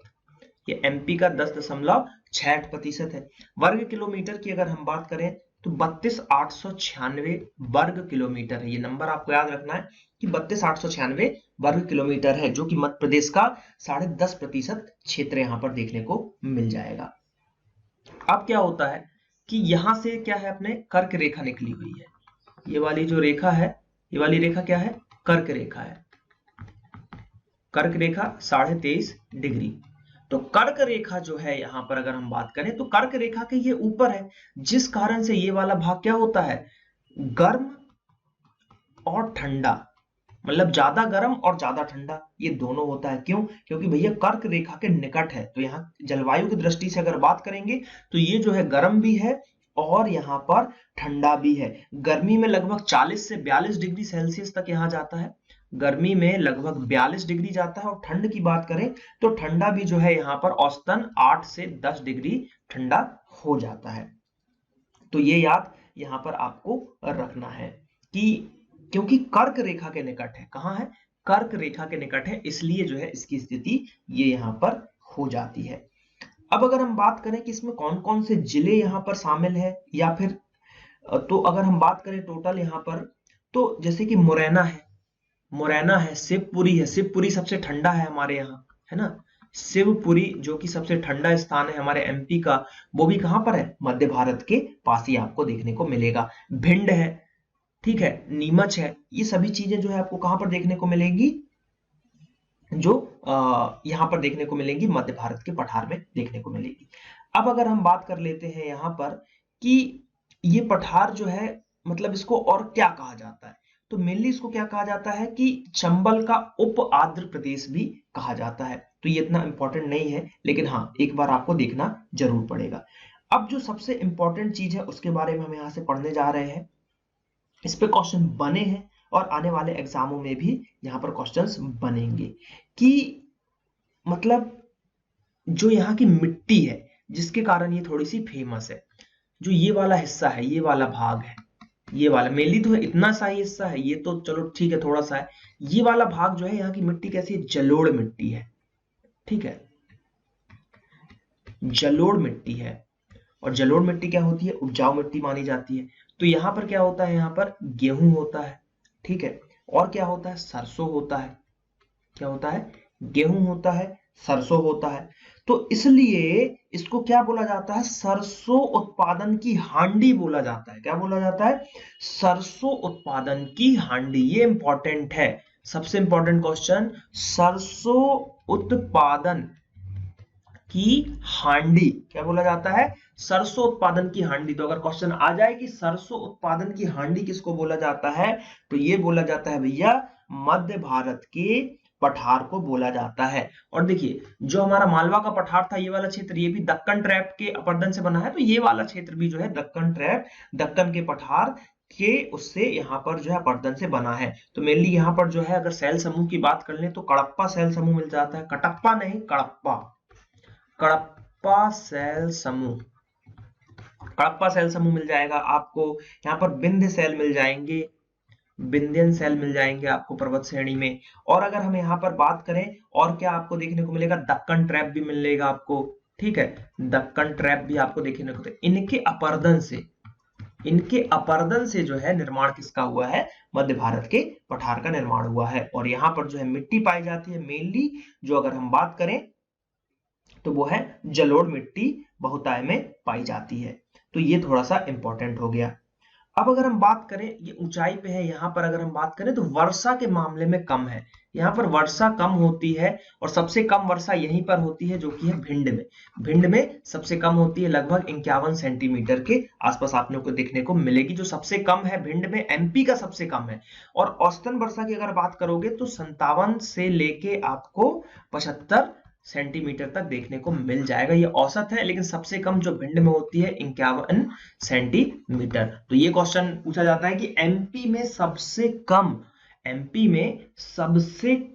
ये एमपी का 10.68% है। वर्ग किलोमीटर की अगर हम बात करें तो 32,896 वर्ग किलोमीटर है। ये नंबर आपको याद रखना है कि 32,896 वर्ग किलोमीटर है, जो कि मध्य प्रदेश का 10.5% क्षेत्र यहाँ पर देखने को मिल जाएगा। अब क्या होता है कि यहां से क्या है, अपने कर्क रेखा निकली हुई है। ये वाली जो रेखा है, ये वाली रेखा क्या है? कर्क रेखा है। कर्क रेखा 23.5 डिग्री। तो कर्क रेखा जो है यहां पर अगर हम बात करें तो कर्क रेखा के ये ऊपर है, जिस कारण से ये वाला भाग क्या होता है, गर्म और ठंडा, मतलब ज्यादा गर्म और ज्यादा ठंडा ये दोनों होता है। क्यों? क्योंकि भैया कर्क रेखा के निकट है। तो यहाँ जलवायु की दृष्टि से अगर बात करेंगे तो ये जो है गर्म भी है और यहाँ पर ठंडा भी है। गर्मी में लगभग 40 से 42 डिग्री सेल्सियस तक यहाँ जाता है। गर्मी में लगभग 42 डिग्री जाता है। और ठंड की बात करें तो ठंडा भी जो है यहाँ पर औसतन 8 से 10 डिग्री ठंडा हो जाता है। तो ये याद यहाँ पर आपको रखना है कि क्योंकि कर्क रेखा के निकट है। कहाँ है? कर्क रेखा के निकट है, इसलिए जो है इसकी स्थिति ये यहाँ पर हो जाती है। अब अगर हम बात करें कि इसमें कौन कौन से जिले यहाँ पर शामिल है, या फिर तो अगर हम बात करें टोटल यहाँ पर, तो जैसे कि मुरैना है, शिवपुरी है। शिवपुरी सबसे ठंडा है हमारे यहाँ, है ना। शिवपुरी जो कि सबसे ठंडा स्थान है हमारे एमपी का, वो भी कहां पर है? मध्य भारत के पास ही आपको देखने को मिलेगा। भिंड है, ठीक है, नीमच है, ये सभी चीजें जो है आपको कहां पर देखने को मिलेगी? जो यहाँ पर देखने को मिलेंगी, मध्य भारत के पठार में देखने को मिलेगी। अब अगर हम बात कर लेते हैं यहाँ पर कि ये पठार जो है, मतलब इसको और क्या कहा जाता है, तो मेनली इसको क्या कहा जाता है कि चंबल का उप आंध्र प्रदेश भी कहा जाता है। तो ये इतना इंपॉर्टेंट नहीं है, लेकिन हाँ एक बार आपको देखना जरूर पड़ेगा। अब जो सबसे इंपॉर्टेंट चीज है उसके बारे में हम यहाँ से पढ़ने जा रहे हैं। इस पे क्वेश्चन बने हैं और आने वाले एग्जामों में भी यहाँ पर क्वेश्चंस बनेंगे कि मतलब जो यहाँ की मिट्टी है जिसके कारण ये थोड़ी सी फेमस है। जो ये वाला हिस्सा है, ये वाला भाग है, ये वाला मेनली तो है, इतना सा ही हिस्सा है, ये तो चलो ठीक है थोड़ा सा है। ये वाला भाग जो है यहाँ की मिट्टी कैसी है? जलोढ़ मिट्टी है, ठीक है, जलोढ़ मिट्टी है। और जलोढ़ मिट्टी क्या होती है, उपजाऊ मिट्टी मानी जाती है। तो यहाँ पर क्या होता है, यहाँ पर गेहूं होता है, ठीक है, और क्या होता है, सरसों होता है। क्या होता है, गेहूं होता है, सरसों होता है। तो इसलिए इसको क्या बोला जाता है, सरसों उत्पादन की हांडी बोला जाता है। क्या बोला जाता है, सरसों उत्पादन की हांडी। ये इंपॉर्टेंट है, सबसे इंपॉर्टेंट क्वेश्चन, सरसों उत्पादन की हांडी क्या बोला जाता है, सरसों उत्पादन की हांडी। तो अगर क्वेश्चन आ जाए कि सरसों उत्पादन की हांडी किसको बोला जाता है, तो ये बोला जाता है भैया मध्य भारत के पठार को बोला जाता है। और देखिए जो हमारा मालवा का पठार था, ये वाला क्षेत्र, ये भी दक्कन ट्रैप के अपर्दन से बना है। तो ये वाला क्षेत्र भी जो है दक्कन ट्रैप, दक्कन के पठार के उससे यहाँ पर जो है अपर्दन से बना है। तो मेनली यहाँ पर जो है अगर सेल समूह की बात कर लें तो कडप्पा सेल समूह मिल जाता है, कटप्पा नहीं कडप्पा, कडप्पा सेल समूह, कडप्पा सेल समूह मिल जाएगा आपको। यहाँ पर विंध्य सेल मिल जाएंगे, विंध्यन सेल मिल जाएंगे आपको पर्वत श्रेणी में। और अगर हम यहाँ पर बात करें और क्या आपको देखने को मिलेगा, दक्कन ट्रैप भी मिलेगा आपको, ठीक है, दक्कन ट्रैप भी आपको देखने को, इनके अपर्दन से जो है निर्माण किसका हुआ है, मध्य भारत के पठार का निर्माण हुआ है। और यहाँ पर जो है मिट्टी पाई जाती है मेनली, जो अगर हम बात करें तो वो है जलोढ़ मिट्टी बहुतायत में पाई जाती है। तो ये थोड़ा सा इंपॉर्टेंट हो गया। अब अगर हम बात करें, ये ऊंचाई पे है, यहाँ पर अगर हम बात करें तो वर्षा के मामले में कम है, यहाँ पर वर्षा कम होती है। और सबसे कम वर्षा यहीं पर होती है जो कि है भिंड में। भिंड में सबसे कम होती है, लगभग 51 सेंटीमीटर के आसपास आपने को देखने को मिलेगी, जो सबसे कम है भिंड में। एमपी का सबसे कम है। और औसतन वर्षा की अगर बात करोगे तो 57 से लेके आपको 75 सेंटीमीटर तक देखने को मिल जाएगा। ये औसत है, लेकिन सबसे कम जो भिंड में होती है 51 सेंटीमीटर। तो ये क्वेश्चन पूछा जाता है कि एमपी में सबसे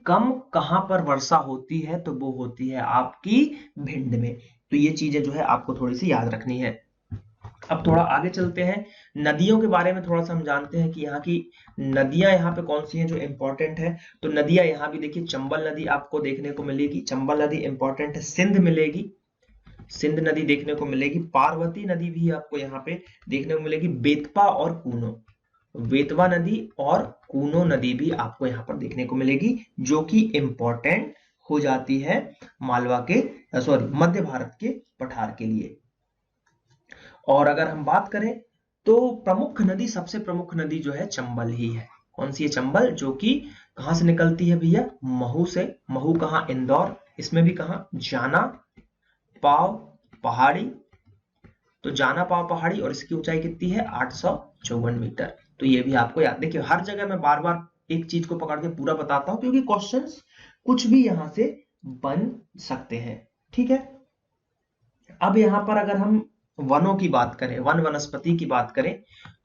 कम कहां पर वर्षा होती है, तो वो होती है आपकी भिंड में। तो ये चीजें जो है आपको थोड़ी सी याद रखनी है। अब थोड़ा आगे चलते हैं, नदियों के बारे में थोड़ा सा हम जानते हैं कि यहाँ की नदियां यहाँ पे कौन सी हैं जो इंपॉर्टेंट है। तो नदियां यहाँ भी देखिए, चंबल नदी आपको देखने को मिलेगी, चंबल नदी इंपॉर्टेंट है। सिंध मिलेगी, सिंध नदी देखने को मिलेगी। पार्वती नदी भी आपको यहाँ पे देखने को मिलेगी। बेतवा और कूनो, बेतवा नदी और कूनो नदी भी आपको यहाँ पर देखने को मिलेगी, जो कि इंपॉर्टेंट हो जाती है मालवा के, सॉरी, मध्य भारत के पठार के लिए। और अगर हम बात करें तो प्रमुख नदी, सबसे प्रमुख नदी जो है चंबल ही है। कौन सी है, चंबल, जो कि कहां से निकलती है भैया, महू से। महू कहां, इंदौर। इसमें भी कहां, जाना पाव पहाड़ी। तो जाना पाव पहाड़ी, और इसकी ऊंचाई कितनी है, 854 मीटर। तो ये भी आपको याद, देखिए हर जगह मैं बार बार एक चीज को पकड़ के पूरा बताता हूं, क्योंकि क्वेश्चंस कुछ भी यहां से बन सकते हैं, ठीक है। अब यहां पर अगर हम वनों की बात करें, वन वनस्पति की बात करें,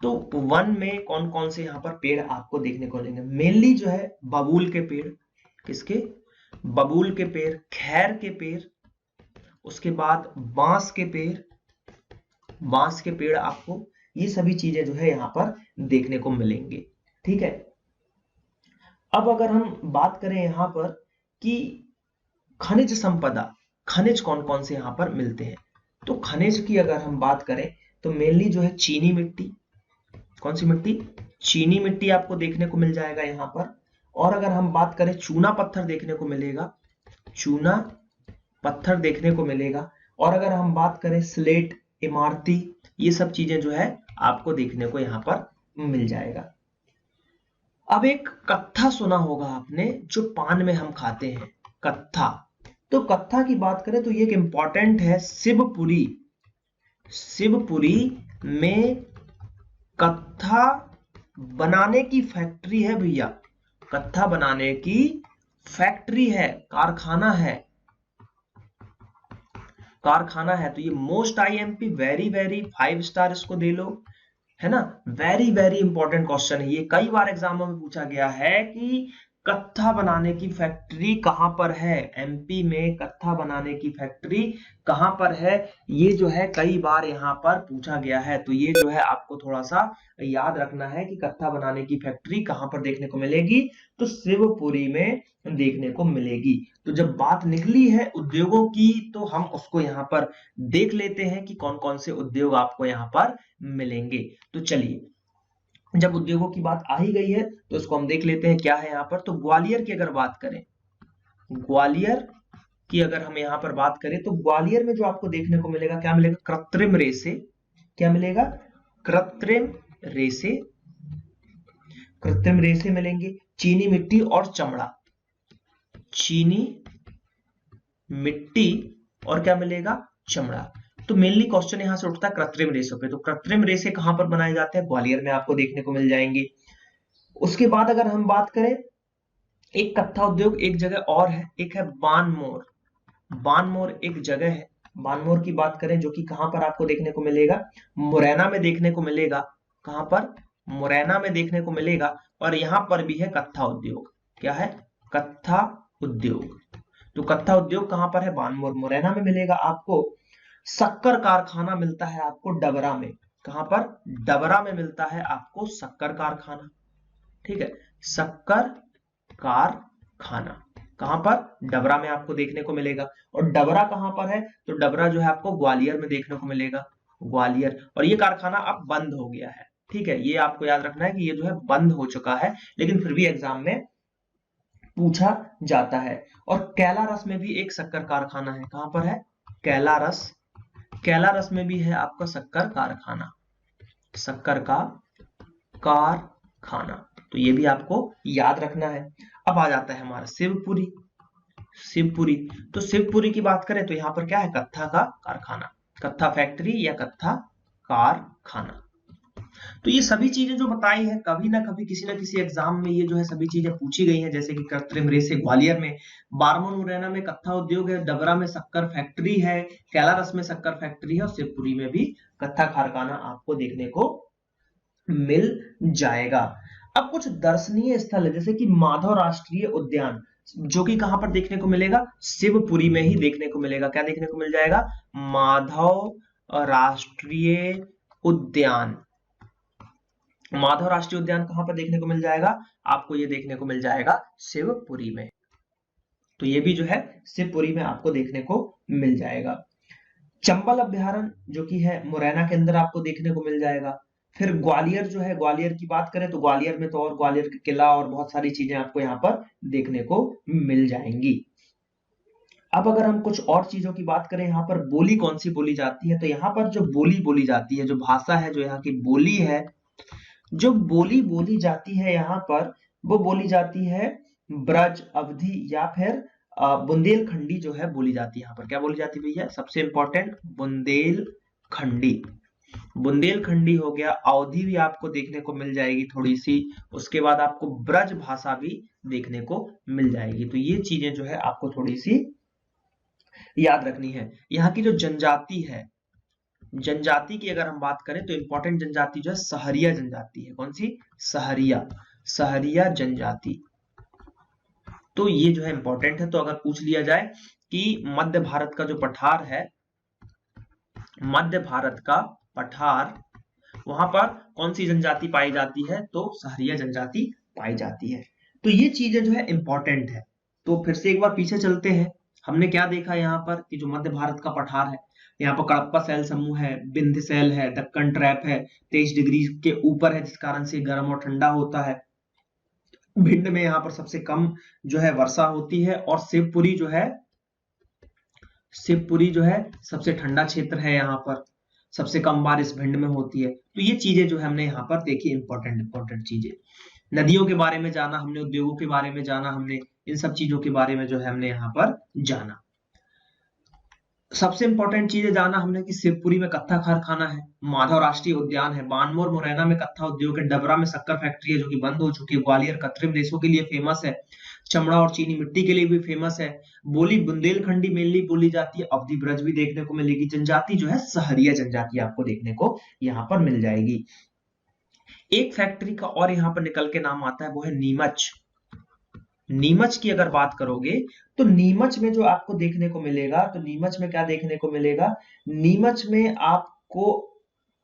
तो वन में कौन कौन से यहाँ पर पेड़ आपको देखने को मिलेंगे। मेनली जो है बबूल के पेड़, किसके, बबूल के पेड़, खैर के पेड़, उसके बाद बांस के पेड़, बांस के पेड़ आपको, ये सभी चीजें जो है यहाँ पर देखने को मिलेंगे, ठीक है। अब अगर हम बात करें यहाँ पर कि खनिज संपदा, खनिज कौन कौन से यहाँ पर मिलते हैं, तो खनिज की अगर हम बात करें तो मेनली जो है चीनी मिट्टी, कौन सी मिट्टी, चीनी मिट्टी आपको देखने को मिल जाएगा यहाँ पर। और अगर हम बात करें, चूना पत्थर देखने को मिलेगा, चूना पत्थर देखने को मिलेगा। और अगर हम बात करें स्लेट, इमारती, ये सब चीजें जो है आपको देखने को यहाँ पर मिल जाएगा। अब एक कत्था सुना होगा आपने, जो पान में हम खाते हैं, कत्था। तो कत्था की बात करें तो ये एक इंपॉर्टेंट है, शिवपुरी, शिवपुरी में कत्था बनाने की फैक्ट्री है भैया, कत्था बनाने की फैक्ट्री है, कारखाना है, कारखाना है। तो ये most IMP, very very 5 star इसको दे लो, है ना, वेरी वेरी इंपॉर्टेंट क्वेश्चन है ये। कई बार एग्जामों में पूछा गया है कि कत्था बनाने की फैक्ट्री कहां पर है? एमपी में कत्था बनाने की फैक्ट्री कहां पर है? ये जो है कई बार यहाँ पर पूछा गया है, तो ये जो है आपको थोड़ा सा याद रखना है कि कत्था बनाने की फैक्ट्री कहां पर देखने को मिलेगी, तो शिवपुरी में देखने को मिलेगी। तो जब बात निकली है उद्योगों की, तो हम उसको यहाँ पर देख लेते हैं कि कौन कौन से उद्योग आपको यहाँ पर मिलेंगे। तो चलिए, जब उद्योगों की बात आ ही गई है तो इसको हम देख लेते हैं क्या है यहाँ पर। तो ग्वालियर की अगर बात करें, ग्वालियर की अगर हम यहाँ पर बात करें, तो ग्वालियर में जो आपको देखने को मिलेगा, क्या मिलेगा? कृत्रिम रेसे। क्या मिलेगा? कृत्रिम रेसे। कृत्रिम रेसे मिलेंगे, चीनी मिट्टी और चमड़ा। चीनी मिट्टी और क्या मिलेगा? चमड़ा। तो मेनली क्वेश्चन यहां से उठता है कृत्रिम रेशों पे। तो कृत्रिम रेशे कहां पर बनाए जाते हैं? ग्वालियर में आपको देखने को मिल जाएंगे। उसके बाद अगर हम बात करें, एक कत्था उद्योग एक जगह और है, एक है बानमोर। बानमोर एक जगह है। बानमोर की बात करें, जो कि कहां पर आपको देखने को मिलेगा? मुरैना में देखने को मिलेगा। कहां पर? मुरैना में देखने को मिलेगा। और यहां पर भी है कत्था उद्योग। क्या है? कत्था उद्योग। तो कत्था उद्योग कहां पर है? बानमोर, मुरैना में मिलेगा आपको। शक्कर कारखाना मिलता है आपको डबरा में। कहां पर? डबरा में मिलता है आपको शक्कर कारखाना। ठीक है, शक्कर कारखाना कहां पर? डबरा में आपको देखने को मिलेगा। और डबरा कहां पर है? तो डबरा जो है आपको ग्वालियर में देखने को मिलेगा। ग्वालियर। और ये कारखाना अब बंद हो गया है। ठीक है, ये आपको याद रखना है कि ये जो है बंद हो चुका है, लेकिन फिर भी एग्जाम में पूछा जाता है। और कैलारस में भी एक शक्कर कारखाना है। कहां पर है? कैलारस। कैलारस में भी है आपका शक्कर कारखाना। शक्कर का कारखाना। तो ये भी आपको याद रखना है। अब आ जाता है हमारा शिवपुरी। शिवपुरी। तो शिवपुरी की बात करें तो यहाँ पर क्या है? कत्था का कारखाना। कत्था फैक्ट्री या कत्था कारखाना। तो ये सभी चीजें जो बताई है, कभी ना कभी किसी ना किसी एग्जाम में ये जो है सभी चीजें पूछी गई हैं। जैसे कि कृत्रिम रेसे ग्वालियर में, बारमन मुरैना में कत्था उद्योग है, डबरा में शक्कर फैक्ट्री है, कैलारस में शक्कर फैक्ट्री है, और शिवपुरी में भी कत्था कारखाना आपको देखने को मिल जाएगा। अब कुछ दर्शनीय स्थल है, जैसे कि माधव राष्ट्रीय उद्यान, जो कि कहां पर देखने को मिलेगा? शिवपुरी में ही देखने को मिलेगा। क्या देखने को मिल जाएगा? माधव राष्ट्रीय उद्यान। माधव राष्ट्रीय उद्यान कहां पर देखने को मिल जाएगा? आपको ये देखने को मिल जाएगा शिवपुरी में। तो ये भी जो है शिवपुरी में आपको देखने को मिल जाएगा। चंबल अभ्यारण्य जो कि है मुरैना के अंदर आपको देखने को मिल जाएगा। फिर ग्वालियर जो है, ग्वालियर की बात करें तो ग्वालियर में तो और ग्वालियर का किला और बहुत सारी चीजें आपको यहाँ पर देखने को मिल जाएंगी। अब अगर हम कुछ और चीजों की बात करें, यहाँ पर बोली कौन सी बोली जाती है, तो यहाँ पर जो बोली बोली जाती है, जो भाषा है, जो यहाँ की बोली है, जो बोली बोली जाती है यहाँ पर, वो बोली जाती है ब्रज, अवधी या फिर बुंदेलखंडी जो है बोली जाती है। यहाँ पर क्या बोली जाती है भैया? सबसे इंपॉर्टेंट बुंदेलखंडी। बुंदेलखंडी हो गया, अवधी भी आपको देखने को मिल जाएगी थोड़ी सी, उसके बाद आपको ब्रज भाषा भी देखने को मिल जाएगी। तो ये चीजें जो है आपको थोड़ी सी याद रखनी है। यहाँ की जो जनजाति है, जनजाति की अगर हम बात करें तो इंपॉर्टेंट जनजाति जो है सहरिया जनजाति है। कौन सी? सहरिया। सहरिया जनजाति। तो ये जो है इंपॉर्टेंट है। तो अगर पूछ लिया जाए कि मध्य भारत का जो पठार है, मध्य भारत का पठार, वहां पर कौन सी जनजाति पाई जाती है? तो सहरिया जनजाति पाई जाती है। तो ये चीजें जो है इंपॉर्टेंट है। तो फिर से एक बार पीछे चलते हैं। हमने क्या देखा यहाँ पर कि जो मध्य भारत का पठार है, यहाँ पर कडप्पा सैल समूह है, विंध्य सैल है, दक्कन ट्रैप है, 23 डिग्री के ऊपर है, जिस कारण से गर्म और ठंडा होता है। भिंड में यहाँ पर सबसे कम जो है वर्षा होती है, और शिवपुरी जो है, शिवपुरी जो है सबसे ठंडा क्षेत्र है। यहाँ पर सबसे कम बारिश भिंड में होती है। तो ये चीजें जो है हमने यहाँ पर देखी, इंपॉर्टेंट चीजें। नदियों के बारे में जाना हमने, उद्योगों के बारे में जाना हमने, इन सब चीजों के बारे में जो है हमने यहाँ पर जाना। सबसे इंपॉर्टेंट चीजें जाना हमने कि शिवपुरी में कत्था कारखाना है, माधव राष्ट्रीय उद्यान है, बानमोर मुरैना में कत्था उद्योग है, डबरा में शक्कर फैक्ट्री है जो कि बंद हो चुकी है, ग्वालियर कृत्रिम रेशों के लिए फेमस है, चमड़ा और चीनी मिट्टी के लिए भी फेमस है, बोली बुंदेलखंडी मेनली बोली जाती है, अवधी ब्रज भी देखने को मिलेगी, जनजाति जो है सहरिया जनजाति आपको देखने को यहाँ पर मिल जाएगी। एक फैक्ट्री का और यहाँ पर निकल के नाम आता है, वो है नीमच। नीमच की अगर बात करोगे तो नीमच में जो आपको देखने को मिलेगा, तो नीमच में क्या देखने को मिलेगा, नीमच में आपको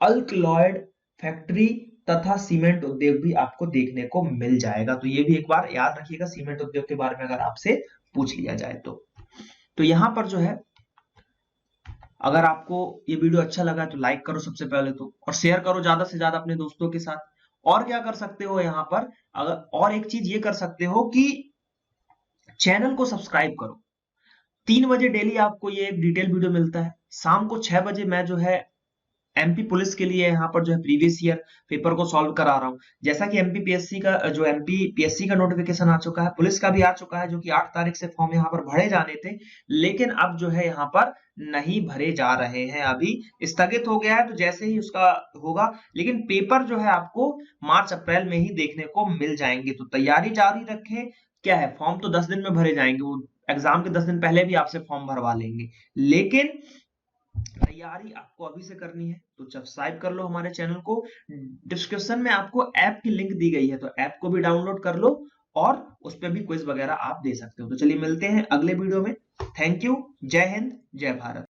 अल्कलॉयड फैक्ट्री तथा सीमेंट उद्योग भी आपको देखने को मिल जाएगा। तो ये भी एक बार याद रखिएगा सीमेंट उद्योग के बारे में अगर आपसे पूछ लिया जाए तो यहां पर जो है, अगर आपको ये वीडियो अच्छा लगा तो लाइक करो सबसे पहले तो, और शेयर करो ज्यादा से ज्यादा अपने दोस्तों के साथ। और क्या कर सकते हो यहाँ पर, अगर और एक चीज ये कर सकते हो कि चैनल को सब्सक्राइब करो। 3 बजे डेली आपको ये एक डिटेल वीडियो मिलता है। शाम को 6 बजे मैं जो है एमपी पुलिस के लिए यहाँ पर जो है प्रीवियस ईयर पेपर को सॉल्व करा रहा हूँ। जैसा कि एमपी पीएससी का जो एमपी पीएससी का नोटिफिकेशन आ चुका है, पुलिस का भी आ चुका है, जो कि 8 तारीख से फॉर्म यहाँ पर भरे जाने थे, लेकिन अब जो है यहाँ पर नहीं भरे जा रहे हैं, अभी स्थगित हो गया है। तो जैसे ही उसका होगा, लेकिन पेपर जो है आपको मार्च अप्रैल में ही देखने को मिल जाएंगे। तो तैयारी जारी रखें। क्या है, फॉर्म तो 10 दिन में भरे जाएंगे, वो एग्जाम के 10 दिन पहले भी आपसे फॉर्म भरवा लेंगे, लेकिन तैयारी आपको अभी से करनी है। तो सब्सक्राइब कर लो हमारे चैनल को। डिस्क्रिप्शन में आपको ऐप की लिंक दी गई है, तो ऐप को भी डाउनलोड कर लो और उस पर भी क्विज वगैरह आप दे सकते हो। तो चलिए मिलते हैं अगले वीडियो में। Thank you. जय हिंद, जय भारत।